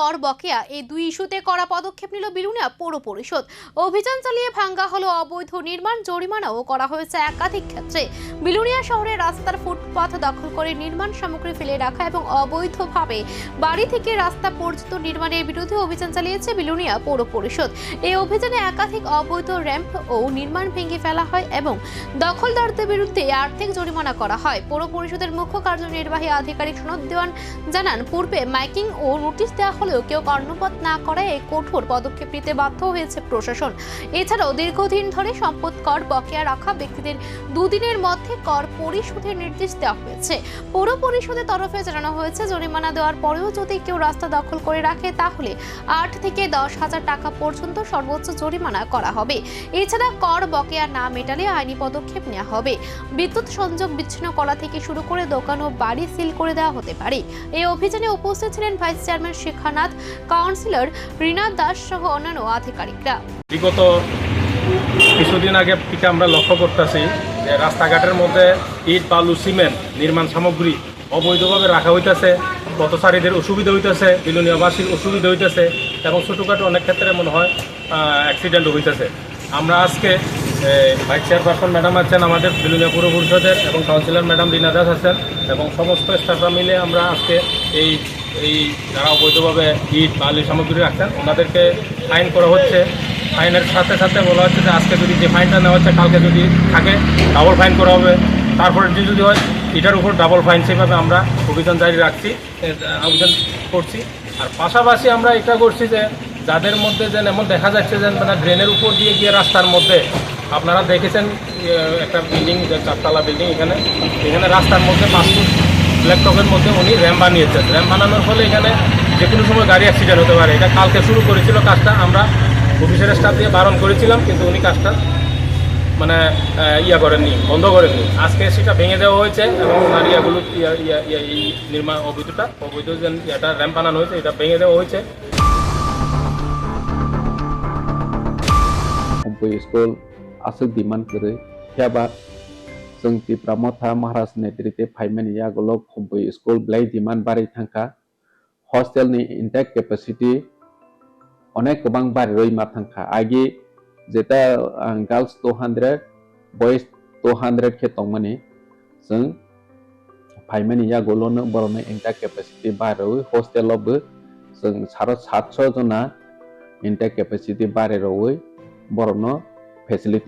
কর বকেয়া এই দুই ইস্যুতে কড়া পদক্ষেপ নিল বিলুনিয়া পৌর পরিষদ। অভিযান চালিয়ে ভাঙ্গা হলো অবৈধ নির্মাণ, জরিমানাও করা হয়েছে একাধিক ক্ষেত্রে। বিলুনিয়া শহরে রাস্তার ফুটপাথ দখল করে নির্মাণ সামগ্রী ফেলে রাখা এবং অবৈধভাবে বাড়ি থেকে রাস্তা পর্যন্ত নির্মাণের বিরুদ্ধে অভিযান চালিয়েছে বিলুনিয়া পৌর পরিষদ। এই অভিযানে একাধিক অবৈধ র্যাম্প ও নির্মাণ ভেঙে ফেলা হয় এবং দখলদারদের বিরুদ্ধে আর্থিক জরিমানা করা হয়। পৌর পরিষদের মুখ্য কার্যনির্বাহী আধিকারিক সনদ দেওয়ান জানান, পূর্বে মাইকিং ও নোটিশ দেওয়া হলেও কেউ কর্ণপাত না করায় এই কঠোর পদক্ষেপ নিতে বাধ্য হয়েছে প্রশাসন। এছাড়াও দীর্ঘদিন ধরে সম্পদ কর বকেয়া রাখা ব্যক্তিদের দুদিনের মধ্যে কর পরিশোধের নির্দেশ দেওয়া হয়েছে। পৌর পরিষদের তরফে জানানো হয়েছে, জরিমানা দেওয়ার পরেও যদি কেউ রাস্তা দখল করে রাখে তাহলে 8 থেকে 10,000 টাকা পর্যন্ত সর্বোচ্চ জরিমানা করা হবে। এছাড়া কর বকেয়া না মেটালে আইনি পদক্ষেপ নেওয়া হবে। বিদ্যুৎ সংযোগ বিচ্ছিন্ন করা থেকে শুরু করে দোকান ও বাড়ি সিল করে দেওয়া হতে পারে। এই অভিযানে উপস্থিত ছিলেন vice chairman Shekhanath, councillor Rina Das সহ অন্যান্য আধিকারিকরা। বিগত কিছুদিন আগে থেকে আমরা লক্ষ্য করতেছি যে রাস্তাঘাটের মধ্যে ইট, বালু, সিমেন্ট, নির্মাণ সামগ্রী অবৈধভাবে রাখা হইতেছে। পথচারীদের অসুবিধা হইতেছে, বিলুনিয়াবাসীর অসুবিধা হইতেছে এবং ছোটোখাটো অনেক ক্ষেত্রে মনে হয় অ্যাক্সিডেন্টও হইতেছে। আমরা আজকে ভাইস চেয়ারপারসন ম্যাডাম আছেন আমাদের বিলুনিয়া পৌর পরিষদের এবং কাউন্সিলর ম্যাডাম রীনা দাস আছেন এবং সমস্ত স্টাফরা মিলে আমরা আজকে এই যারা অবৈধভাবে ইট, বালি সামগ্রী রাখছেন ওনাদেরকে ফাইন করা হচ্ছে। ফাইনের সাথে সাথে বলা হচ্ছে যে আজকে যদি যে ফাইনটা নেওয়া হচ্ছে কালকে যদি থাকে ডাবল ফাইন করা হবে, তারপরে যদি হয় এটার উপর ডাবল ফাইন। সেভাবে আমরা অভিযান জারি রাখছি, অভিযান করছি। আর পাশাপাশি আমরা এটা করছি যে যাদের মধ্যে যেন এমন দেখা যাচ্ছে যে মানে ড্রেনের উপর দিয়ে গিয়ে রাস্তার মধ্যে আপনারা দেখেছেন একটা বিল্ডিং, 4তলা বিল্ডিং, এখানে রাস্তার মধ্যে 5 ফুট ব্ল্যাকটপের মধ্যে উনি র্যাম্প বানিয়েছেন। র্যাম্প বানানোর ফলে এখানে যে কোনো সময় গাড়ি অ্যাক্সিডেন্ট হতে পারে। এটা কালকে শুরু করেছিল কাজটা, আমরা অফিসের স্টাফ দিয়ে বারণ করেছিলাম কিন্তু উনি কাজটা মানে করেননি, বন্ধ করেননি। আজকে সেটা ভেঙে দেওয়া হয়েছে এবং ওনার ইয়াগুলো নির্মাণ অবৈধ যে এটা র্যাম্প বানানো হয়েছে এটা ভেঙে দেওয়া হয়েছে। स्कुल आसुक डिमांड करे हेबा जों तिप्रामथा महाराज नेतृत्वे फाइमानि आगोलाव खम्बोय स्कुल ब्लाइ डिमांड बाराय थांखा हस्टेलनि इनटेक कैपेसिटी अनेक गोबां बाराय मा थांखा आगे जेता गार्ल्स 200 बॉयज 200 के तंगमानि जों फाइमानि आगोलावनो बरनो इनटेक कैपेसिटी बाराय हस्टेलावबो जों 700 जना इनटेक कैपेसिटी बाराय बरनो फेसिलिटी